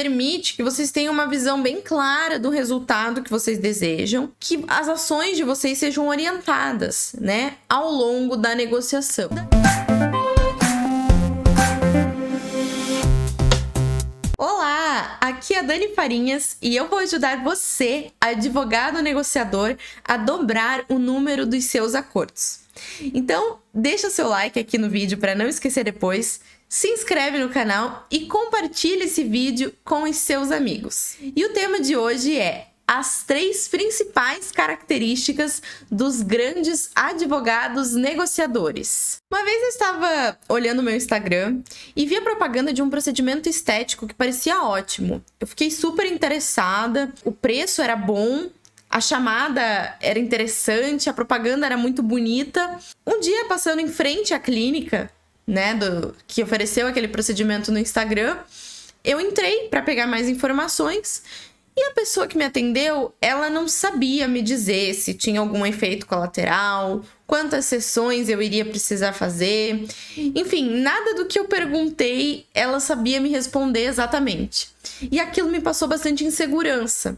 permite que vocês tenham uma visão bem clara do resultado que vocês desejam, que as ações de vocês sejam orientadas, né, ao longo da negociação. Olá, aqui é a Dani Farinhas e eu vou ajudar você, advogado negociador, a dobrar o número dos seus acordos. Então, deixa seu like aqui no vídeo para não esquecer depois, se inscreve no canal e compartilha esse vídeo com os seus amigos. E o tema de hoje é as 3 principais características dos grandes advogados negociadores. Uma vez eu estava olhando meu Instagram e vi a propaganda de um procedimento estético que parecia ótimo. Eu fiquei super interessada, o preço era bom, a chamada era interessante, a propaganda era muito bonita. Um dia, passando em frente à clínica, né, que ofereceu aquele procedimento no Instagram, eu entrei para pegar mais informações. E a pessoa que me atendeu, ela não sabia me dizer se tinha algum efeito colateral, quantas sessões eu iria precisar fazer. Enfim, nada do que eu perguntei, ela sabia me responder exatamente. E aquilo me passou bastante insegurança.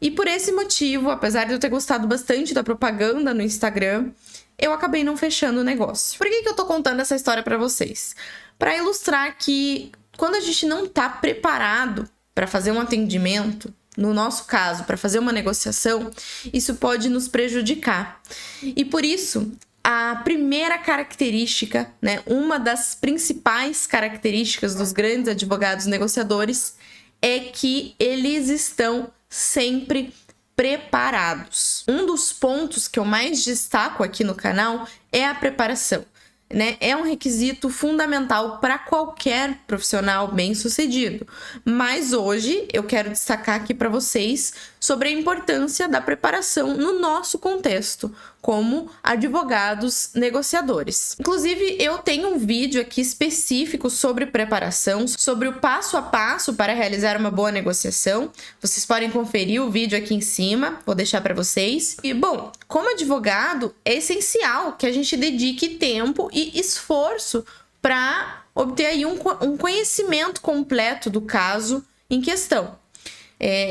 E por esse motivo, apesar de eu ter gostado bastante da propaganda no Instagram, eu acabei não fechando o negócio. Por que eu tô contando essa história para vocês? Para ilustrar que quando a gente não tá preparado para fazer um atendimento, no nosso caso, para fazer uma negociação, isso pode nos prejudicar. E por isso, a primeira característica, né, uma das principais características dos grandes advogados negociadores é que eles estão sempre preparados. Um dos pontos que eu mais destaco aqui no canal é a preparação. Né? É um requisito fundamental para qualquer profissional bem-sucedido. Mas hoje eu quero destacar aqui para vocês sobre a importância da preparação no nosso contexto, como advogados negociadores. Inclusive, eu tenho um vídeo aqui específico sobre preparação, sobre o passo a passo para realizar uma boa negociação. Vocês podem conferir o vídeo aqui em cima, vou deixar para vocês. E, bom, como advogado, é essencial que a gente dedique tempo e esforço para obter aí um conhecimento completo do caso em questão.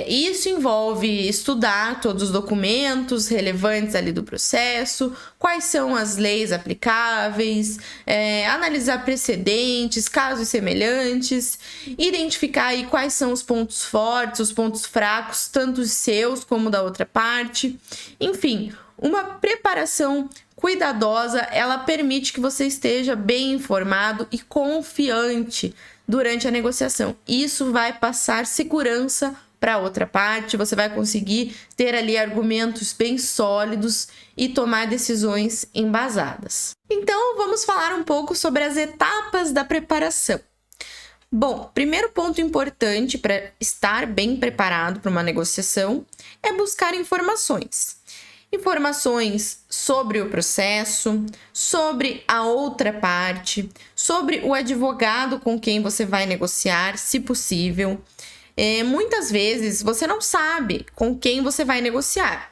Isso envolve estudar todos os documentos relevantes ali do processo, quais são as leis aplicáveis, analisar precedentes, casos semelhantes, identificar aí quais são os pontos fortes, os pontos fracos, tanto os seus como da outra parte. Enfim, uma preparação cuidadosa, ela permite que você esteja bem informado e confiante durante a negociação. Isso vai passar segurança para a outra parte, você vai conseguir ter ali argumentos bem sólidos e tomar decisões embasadas. Então, vamos falar um pouco sobre as etapas da preparação. Bom, primeiro ponto importante para estar bem preparado para uma negociação é buscar informações. Informações sobre o processo, sobre a outra parte, sobre o advogado com quem você vai negociar, se possível. Muitas vezes você não sabe com quem você vai negociar,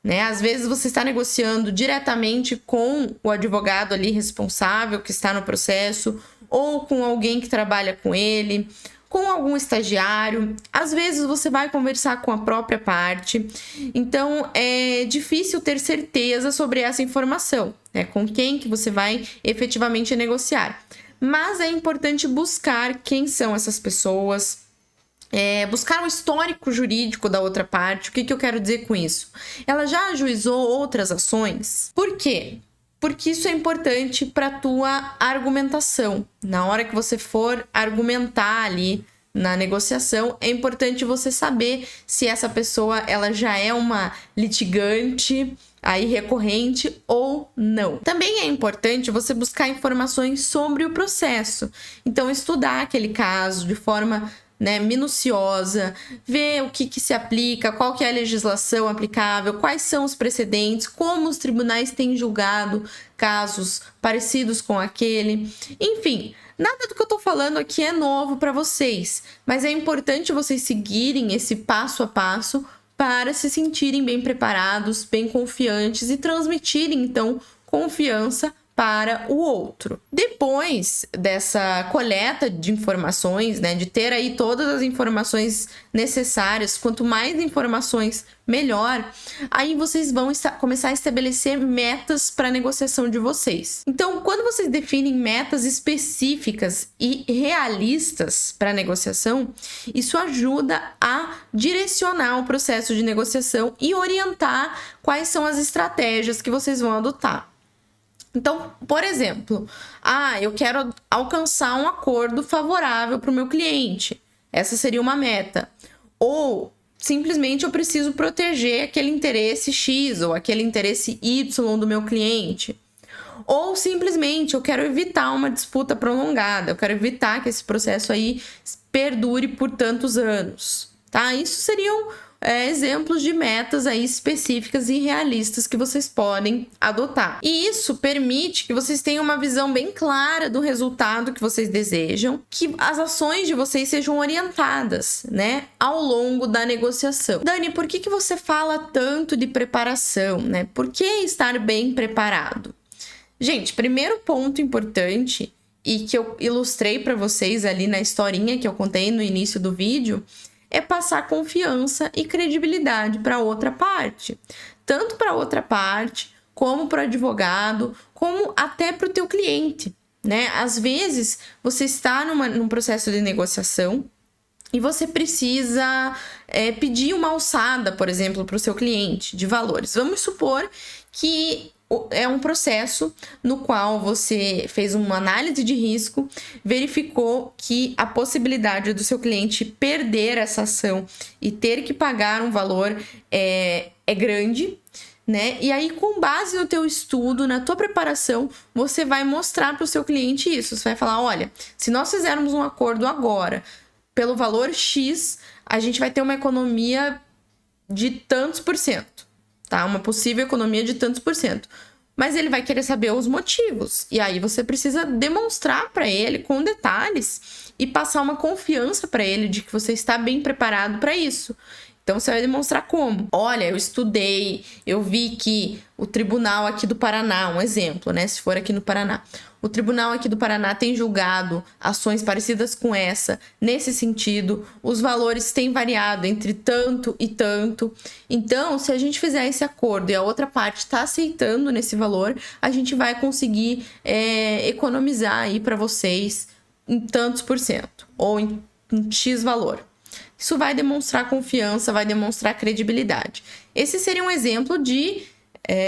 né? Às vezes você está negociando diretamente com o advogado ali responsável que está no processo ou com alguém que trabalha com ele, com algum estagiário. Às vezes você vai conversar com a própria parte. Então, é difícil ter certeza sobre essa informação, né? Com quem que você vai efetivamente negociar. Mas é importante buscar quem são essas pessoas, buscar um histórico jurídico da outra parte. O que eu quero dizer com isso? Ela já ajuizou outras ações? Por quê? Porque isso é importante para a tua argumentação. Na hora que você for argumentar ali na negociação, é importante você saber se essa pessoa ela já é uma litigante aí recorrente ou não. Também é importante você buscar informações sobre o processo. Então, estudar aquele caso de forma minuciosa, ver o que se aplica, qual que é a legislação aplicável, quais são os precedentes, como os tribunais têm julgado casos parecidos com aquele. Enfim, nada do que eu tô falando aqui é novo para vocês, mas é importante vocês seguirem esse passo a passo para se sentirem bem preparados, bem confiantes e transmitirem, então, confiança para o outro. Depois dessa coleta de informações, né, de ter aí todas as informações necessárias, quanto mais informações, melhor, aí vocês vão começar a estabelecer metas para a negociação de vocês. Então, quando vocês definem metas específicas e realistas para a negociação, isso ajuda a direcionar o processo de negociação e orientar quais são as estratégias que vocês vão adotar. Então, por exemplo, eu quero alcançar um acordo favorável para o meu cliente. Essa seria uma meta. Ou simplesmente eu preciso proteger aquele interesse X ou aquele interesse Y do meu cliente. Ou simplesmente eu quero evitar uma disputa prolongada, eu quero evitar que esse processo aí perdure por tantos anos, tá? Isso seriam exemplos de metas aí específicas e realistas que vocês podem adotar. E isso permite que vocês tenham uma visão bem clara do resultado que vocês desejam, que as ações de vocês sejam orientadas, né, ao longo da negociação. Dani, por que você fala tanto de preparação, né? Por que estar bem preparado? Gente, primeiro ponto importante e que eu ilustrei para vocês ali na historinha que eu contei no início do vídeo é passar confiança e credibilidade para outra parte. Tanto para outra parte, como para o advogado, como até para o teu cliente, né? Às vezes, você está num processo de negociação e você precisa pedir uma alçada, por exemplo, para o seu cliente de valores. Vamos supor que é um processo no qual você fez uma análise de risco, verificou que a possibilidade do seu cliente perder essa ação e ter que pagar um valor é grande, né? E aí, com base no teu estudo, na tua preparação, você vai mostrar para o seu cliente isso. Você vai falar, olha, se nós fizermos um acordo agora pelo valor X, a gente vai ter uma economia de tantos por cento. Tá? Uma possível economia de tantos por cento. Mas ele vai querer saber os motivos. E aí você precisa demonstrar para ele com detalhes e passar uma confiança para ele de que você está bem preparado para isso. Então você vai demonstrar como. Olha, eu estudei, eu vi que o tribunal aqui do Paraná, um exemplo, né? Se for aqui no Paraná. O tribunal aqui do Paraná tem julgado ações parecidas com essa, nesse sentido. Os valores têm variado entre tanto e tanto. Então, se a gente fizer esse acordo e a outra parte está aceitando nesse valor, a gente vai conseguir economizar aí para vocês em tantos por cento, ou em X valor. Isso vai demonstrar confiança, vai demonstrar credibilidade. Esse seria um exemplo de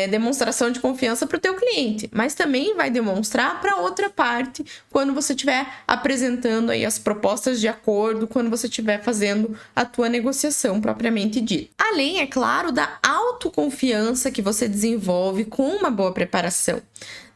demonstração de confiança para o teu cliente, mas também vai demonstrar para outra parte quando você estiver apresentando aí as propostas de acordo, quando você estiver fazendo a tua negociação propriamente dita. Além, é claro, da autoconfiança que você desenvolve com uma boa preparação.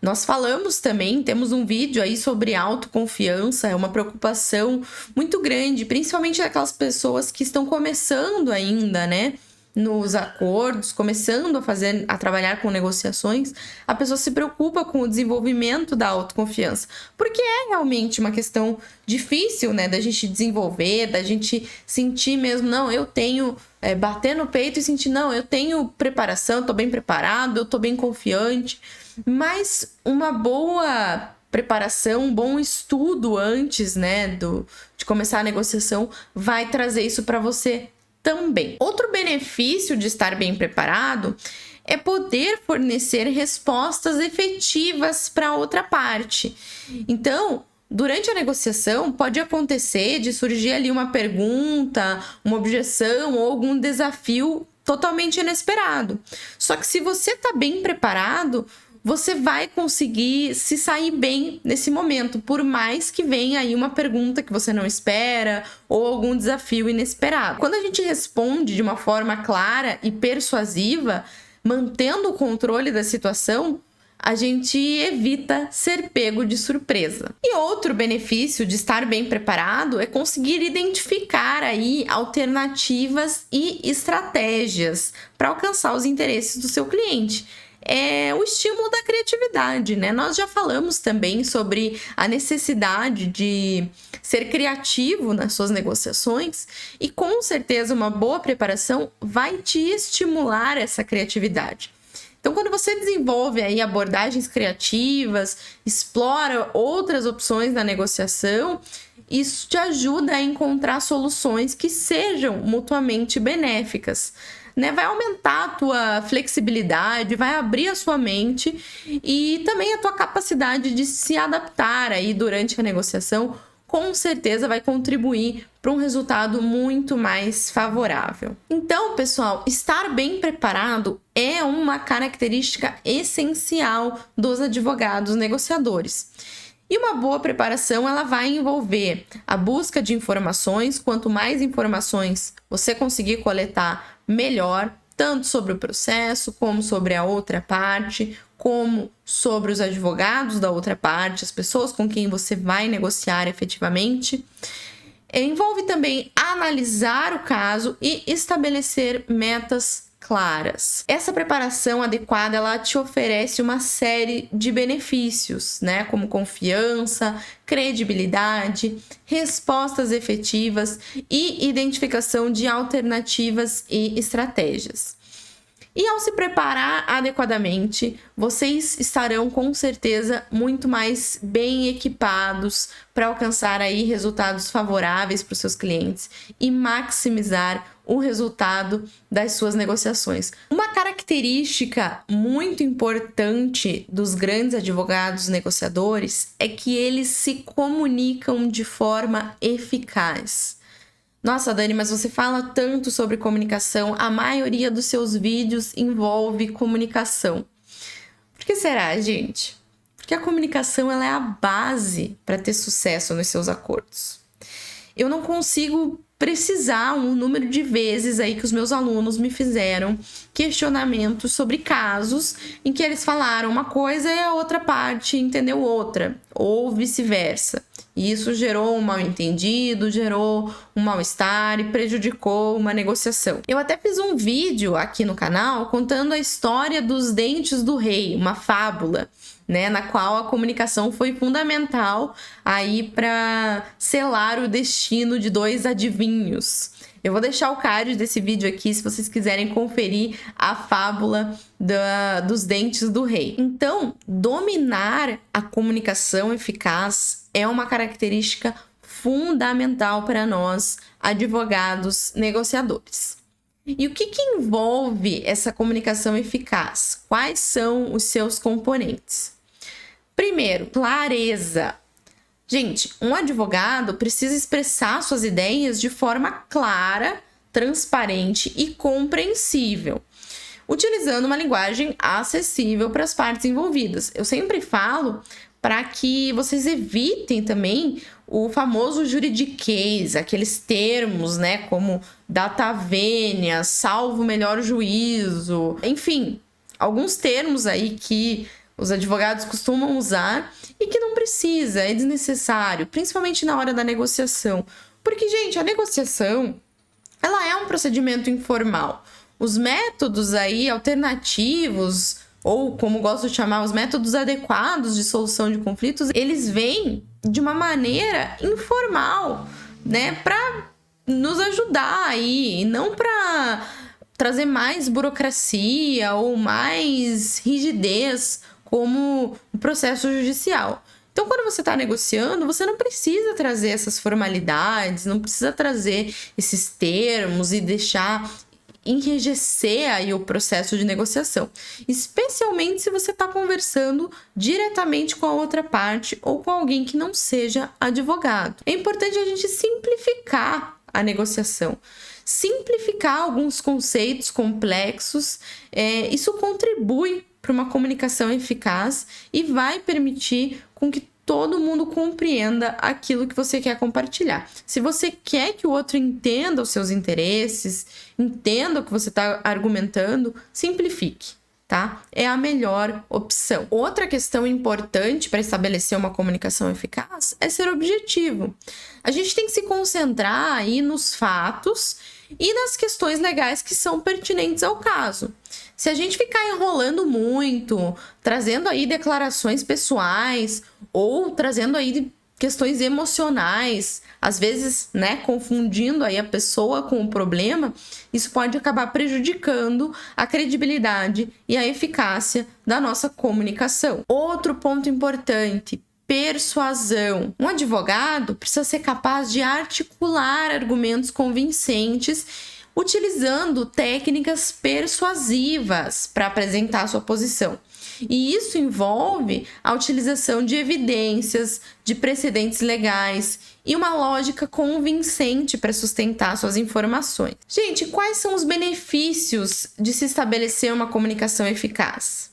Nós falamos também, temos um vídeo aí sobre autoconfiança, é uma preocupação muito grande, principalmente daquelas pessoas que estão começando ainda, né? Nos acordos, começando a trabalhar com negociações, a pessoa se preocupa com o desenvolvimento da autoconfiança, porque é realmente uma questão difícil, né, da gente desenvolver, da gente sentir mesmo, não, eu tenho, bater no peito e sentir, não, eu tenho preparação, tô bem preparado, eu tô bem confiante, mas uma boa preparação, um bom estudo antes, né, de começar a negociação, vai trazer isso para você também. Outro benefício de estar bem preparado é poder fornecer respostas efetivas para a outra parte. Então, durante a negociação, pode acontecer de surgir ali uma pergunta, uma objeção ou algum desafio totalmente inesperado. Só que se você está bem preparado, você vai conseguir se sair bem nesse momento, por mais que venha aí uma pergunta que você não espera ou algum desafio inesperado. Quando a gente responde de uma forma clara e persuasiva, mantendo o controle da situação, a gente evita ser pego de surpresa. E outro benefício de estar bem preparado é conseguir identificar aí alternativas e estratégias para alcançar os interesses do seu cliente. É o estímulo da criatividade, né? Nós já falamos também sobre a necessidade de ser criativo nas suas negociações e com certeza uma boa preparação vai te estimular essa criatividade. Então, quando você desenvolve aí abordagens criativas, explora outras opções na negociação, isso te ajuda a encontrar soluções que sejam mutuamente benéficas, né? Vai aumentar a tua flexibilidade, vai abrir a sua mente e também a tua capacidade de se adaptar aí durante a negociação, com certeza vai contribuir para um resultado muito mais favorável. Então, pessoal, estar bem preparado é uma característica essencial dos advogados negociadores. E uma boa preparação, ela vai envolver a busca de informações. Quanto mais informações você conseguir coletar, melhor, tanto sobre o processo, como sobre a outra parte, como sobre os advogados da outra parte, as pessoas com quem você vai negociar efetivamente. Envolve também analisar o caso e estabelecer metas claras. Essa preparação adequada, ela te oferece uma série de benefícios, né? Como confiança, credibilidade, respostas efetivas e identificação de alternativas e estratégias. E ao se preparar adequadamente, vocês estarão com certeza muito mais bem equipados para alcançar aí resultados favoráveis para os seus clientes e maximizar o resultado das suas negociações. Uma característica muito importante dos grandes advogados negociadores é que eles se comunicam de forma eficaz. Nossa, Dani, mas você fala tanto sobre comunicação, a maioria dos seus vídeos envolve comunicação. Por que será, gente? Porque a comunicação, ela é a base para ter sucesso nos seus acordos. Eu não consigo precisar um número de vezes aí que os meus alunos me fizeram questionamentos sobre casos em que eles falaram uma coisa e a outra parte entendeu outra, ou vice-versa. E isso gerou um mal-entendido, gerou um mal-estar e prejudicou uma negociação. Eu até fiz um vídeo aqui no canal contando a história dos dentes do rei, uma fábula, né, na qual a comunicação foi fundamental aí para selar o destino de dois adivinhos. Eu vou deixar o card desse vídeo aqui se vocês quiserem conferir a fábula dos dentes do rei. Então, dominar a comunicação eficaz é uma característica fundamental para nós, advogados negociadores. E o que envolve essa comunicação eficaz? Quais são os seus componentes? Primeiro, clareza. Gente, um advogado precisa expressar suas ideias de forma clara, transparente e compreensível, utilizando uma linguagem acessível para as partes envolvidas. Eu sempre falo para que vocês evitem também o famoso juridiquês, aqueles termos, né, como data vênia, salvo melhor juízo, enfim, alguns termos aí que os advogados costumam usar e que não precisa, é desnecessário, principalmente na hora da negociação. Porque, gente, a negociação, ela é um procedimento informal. Os métodos aí alternativos, ou como gosto de chamar, os métodos adequados de solução de conflitos, eles vêm de uma maneira informal, né, para nos ajudar aí, e não para trazer mais burocracia ou mais rigidez como o processo judicial. Então, quando você está negociando, você não precisa trazer essas formalidades, não precisa trazer esses termos e deixar enrijecer aí o processo de negociação, especialmente se você está conversando diretamente com a outra parte ou com alguém que não seja advogado. É importante a gente simplificar a negociação, simplificar alguns conceitos complexos. Isso contribui para uma comunicação eficaz e vai permitir com que todo mundo compreenda aquilo que você quer compartilhar. Se você quer que o outro entenda os seus interesses, entenda o que você está argumentando, simplifique, tá? É a melhor opção. Outra questão importante para estabelecer uma comunicação eficaz é ser objetivo. A gente tem que se concentrar aí nos fatos e nas questões legais que são pertinentes ao caso. Se a gente ficar enrolando muito, trazendo aí declarações pessoais ou trazendo aí questões emocionais, às vezes, né, confundindo aí a pessoa com o problema, isso pode acabar prejudicando a credibilidade e a eficácia da nossa comunicação. Outro ponto importante: persuasão. Um advogado precisa ser capaz de articular argumentos convincentes utilizando técnicas persuasivas para apresentar sua posição. E isso envolve a utilização de evidências, de precedentes legais e uma lógica convincente para sustentar suas informações. Gente, quais são os benefícios de se estabelecer uma comunicação eficaz?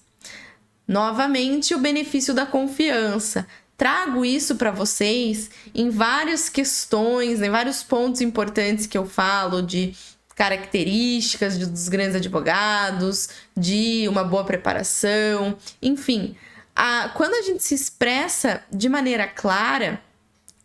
Novamente, o benefício da confiança. Trago isso para vocês em várias questões, em vários pontos importantes que eu falo de características dos grandes advogados, de uma boa preparação, enfim. Quando a gente se expressa de maneira clara,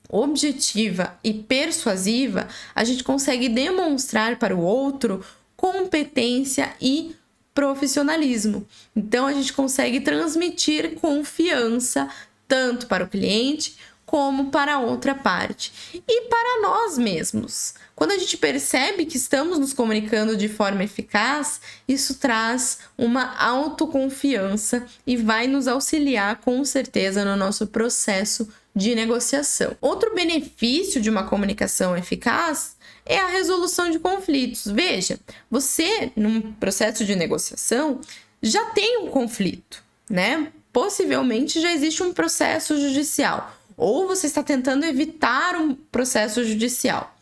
objetiva e persuasiva, a gente consegue demonstrar para o outro competência e profissionalismo. Então, a gente consegue transmitir confiança tanto para o cliente como para a outra parte e para nós mesmos. Quando a gente percebe que estamos nos comunicando de forma eficaz, isso traz uma autoconfiança e vai nos auxiliar com certeza no nosso processo de negociação. Outro benefício de uma comunicação eficaz é a resolução de conflitos. Veja, você, num processo de negociação, já tem um conflito, né? Possivelmente já existe um processo judicial, ou você está tentando evitar um processo judicial.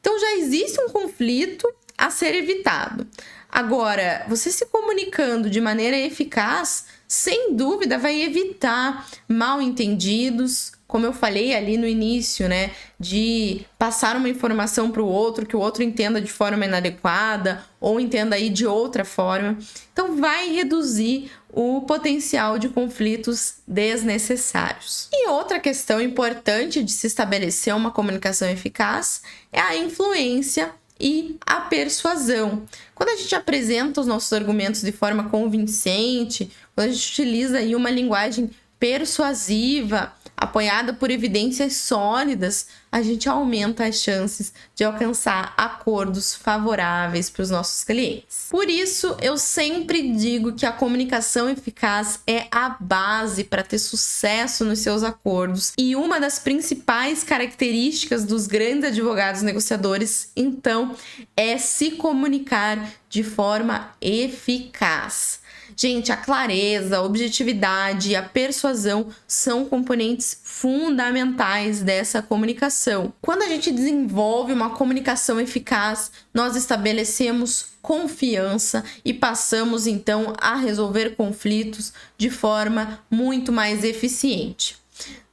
Então, já existe um conflito a ser evitado. Agora, você se comunicando de maneira eficaz, sem dúvida, vai evitar mal-entendidos, como eu falei ali no início, né? De passar uma informação para o outro, que o outro entenda de forma inadequada, ou entenda aí de outra forma. Então, vai reduzir o potencial de conflitos desnecessários. E outra questão importante de se estabelecer uma comunicação eficaz é a influência e a persuasão. Quando a gente apresenta os nossos argumentos de forma convincente, quando a gente utiliza aí uma linguagem persuasiva, apoiada por evidências sólidas, a gente aumenta as chances de alcançar acordos favoráveis para os nossos clientes. Por isso, eu sempre digo que a comunicação eficaz é a base para ter sucesso nos seus acordos e uma das principais características dos grandes advogados negociadores, então, é se comunicar de forma eficaz. Gente, a clareza, a objetividade e a persuasão são componentes fundamentais dessa comunicação. Quando a gente desenvolve uma comunicação eficaz, nós estabelecemos confiança e passamos então a resolver conflitos de forma muito mais eficiente.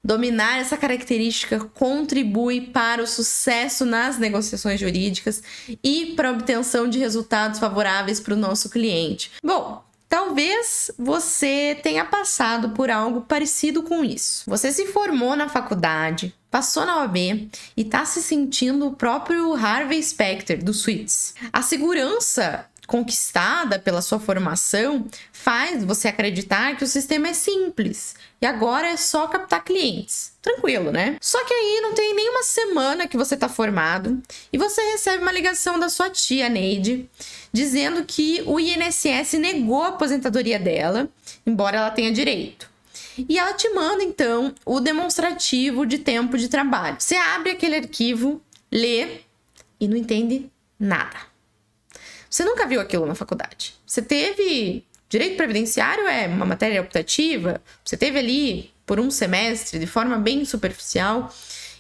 Dominar essa característica contribui para o sucesso nas negociações jurídicas e para a obtenção de resultados favoráveis para o nosso cliente. Bom, talvez você tenha passado por algo parecido com isso. Você se formou na faculdade, passou na OAB e está se sentindo o próprio Harvey Specter do Suits. A segurança conquistada pela sua formação faz você acreditar que o sistema é simples e agora é só captar clientes. Tranquilo, né? Só que aí não tem nenhuma semana que você está formado e você recebe uma ligação da sua tia, Neide, dizendo que o INSS negou a aposentadoria dela, embora ela tenha direito. E ela te manda, então, o demonstrativo de tempo de trabalho. Você abre aquele arquivo, lê e não entende nada. Você nunca viu aquilo na faculdade. Você teve direito previdenciário, é uma matéria optativa. Você teve ali por um semestre, de forma bem superficial.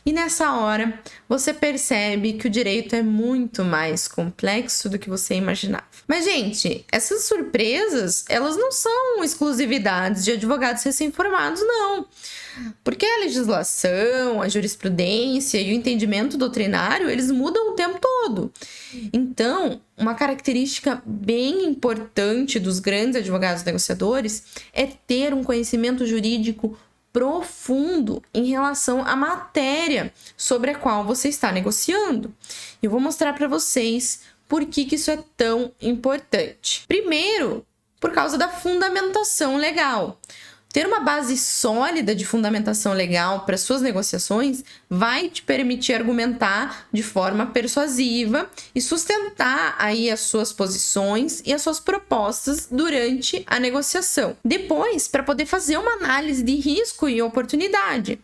E nessa hora, você percebe que o direito é muito mais complexo do que você imaginava. Mas, gente, essas surpresas, elas não são exclusividades de advogados recém-formados, não. Porque a legislação, a jurisprudência e o entendimento doutrinário, eles mudam o tempo todo. Então, uma característica bem importante dos grandes advogados negociadores é ter um conhecimento jurídico profundo em relação à matéria sobre a qual você está negociando. Eu vou mostrar para vocês por que isso é tão importante. Primeiro, por causa da fundamentação legal. Ter uma base sólida de fundamentação legal para suas negociações vai te permitir argumentar de forma persuasiva e sustentar aí as suas posições e as suas propostas durante a negociação. Depois, para poder fazer uma análise de risco e oportunidade.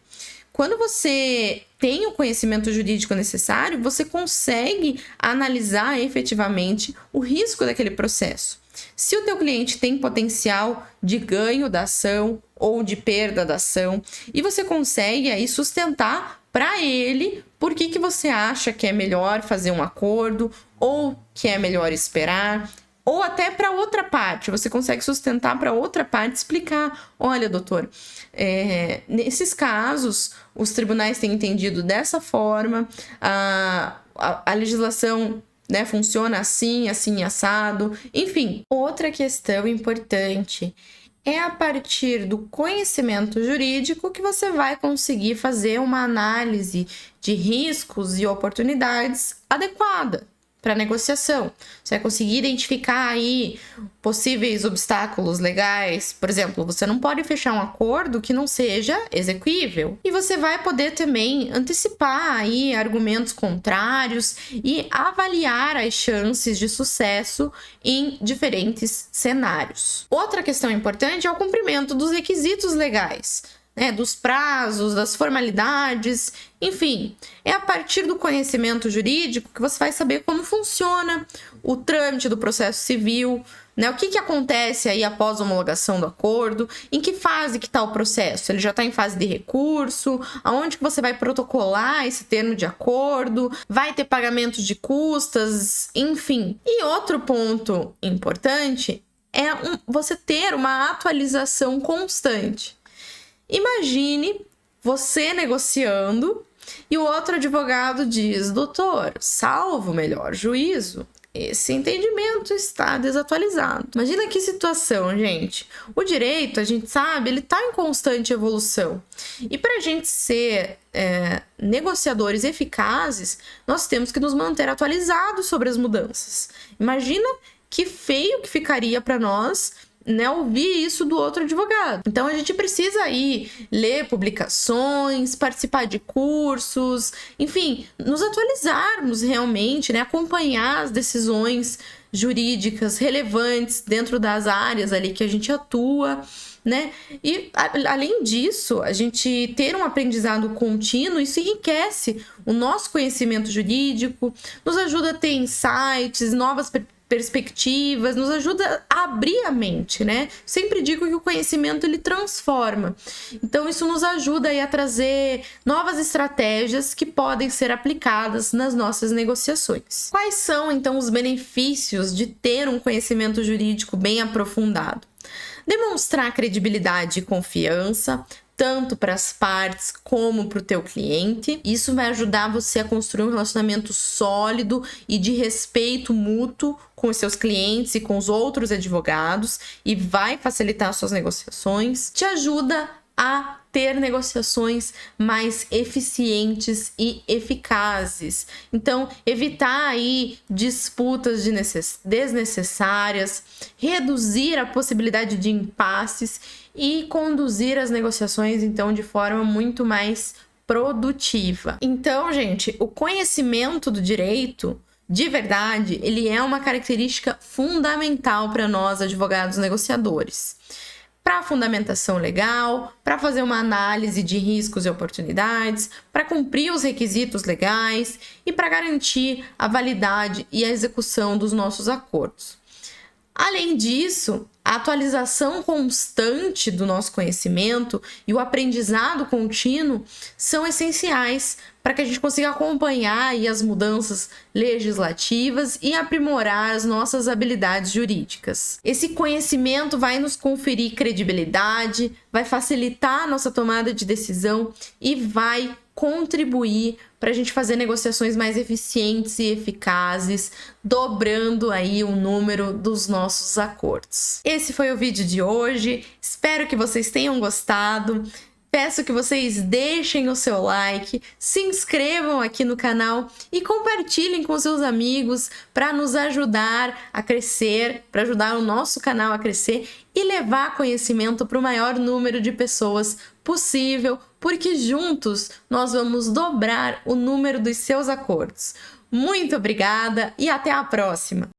Quando você tem o conhecimento jurídico necessário, você consegue analisar efetivamente o risco daquele processo. Se o teu cliente tem potencial de ganho da ação ou de perda da ação, e você consegue aí sustentar para ele por que você acha que é melhor fazer um acordo ou que é melhor esperar, ou até para outra parte, você consegue sustentar para outra parte, explicar, olha, doutor, nesses casos, os tribunais têm entendido dessa forma, a legislação, né, funciona assim, assim, assado, enfim. Outra questão importante é a partir do conhecimento jurídico que você vai conseguir fazer uma análise de riscos e oportunidades adequada para negociação. Você vai conseguir identificar aí possíveis obstáculos legais. Por exemplo, você não pode fechar um acordo que não seja exequível. E você vai poder também antecipar aí argumentos contrários e avaliar as chances de sucesso em diferentes cenários. Outra questão importante é o cumprimento dos requisitos legais, dos prazos, das formalidades, enfim, é a partir do conhecimento jurídico que você vai saber como funciona o trâmite do processo civil, o que acontece aí após a homologação do acordo, em que fase que está o processo, ele já está em fase de recurso, aonde que você vai protocolar esse termo de acordo, vai ter pagamento de custas, enfim. E outro ponto importante é você ter uma atualização constante. Imagine você negociando e o outro advogado diz: doutor, salvo o melhor juízo, esse entendimento está desatualizado. Imagina que situação, gente. O direito, a gente sabe, ele está em constante evolução. E para a gente ser negociadores eficazes, nós temos que nos manter atualizados sobre as mudanças. Imagina que feio que ficaria para nós ouvir isso do outro advogado. Então, a gente precisa aí ler publicações, participar de cursos, enfim, nos atualizarmos realmente, acompanhar as decisões jurídicas relevantes dentro das áreas ali que a gente atua, E, além disso, a gente ter um aprendizado contínuo, isso enriquece o nosso conhecimento jurídico, nos ajuda a ter insights, novas perspectivas, nos ajuda a abrir a mente, Sempre digo que o conhecimento ele transforma. Então isso nos ajuda aí a trazer novas estratégias que podem ser aplicadas nas nossas negociações. Quais são então os benefícios de ter um conhecimento jurídico bem aprofundado? Demonstrar credibilidade e confiança, tanto para as partes como para o teu cliente. Isso vai ajudar você a construir um relacionamento sólido e de respeito mútuo com os seus clientes e com os outros advogados e vai facilitar as suas negociações. Te ajuda a ter negociações mais eficientes e eficazes. Então, evitar aí disputas desnecessárias, reduzir a possibilidade de impasses e conduzir as negociações, então, de forma muito mais produtiva. Então, gente, o conhecimento do direito, de verdade, ele é uma característica fundamental para nós, advogados negociadores. Para a fundamentação legal, para fazer uma análise de riscos e oportunidades, para cumprir os requisitos legais e para garantir a validade e a execução dos nossos acordos. Além disso, a atualização constante do nosso conhecimento e o aprendizado contínuo são essenciais para que a gente consiga acompanhar aí as mudanças legislativas e aprimorar as nossas habilidades jurídicas. Esse conhecimento vai nos conferir credibilidade, vai facilitar a nossa tomada de decisão e vai contribuir para a gente fazer negociações mais eficientes e eficazes, dobrando aí o número dos nossos acordos. Esse foi o vídeo de hoje, espero que vocês tenham gostado. Peço que vocês deixem o seu like, se inscrevam aqui no canal e compartilhem com seus amigos para nos ajudar a crescer, para ajudar o nosso canal a crescer e levar conhecimento para o maior número de pessoas possível, porque juntos nós vamos dobrar o número dos seus acordos. Muito obrigada e até a próxima!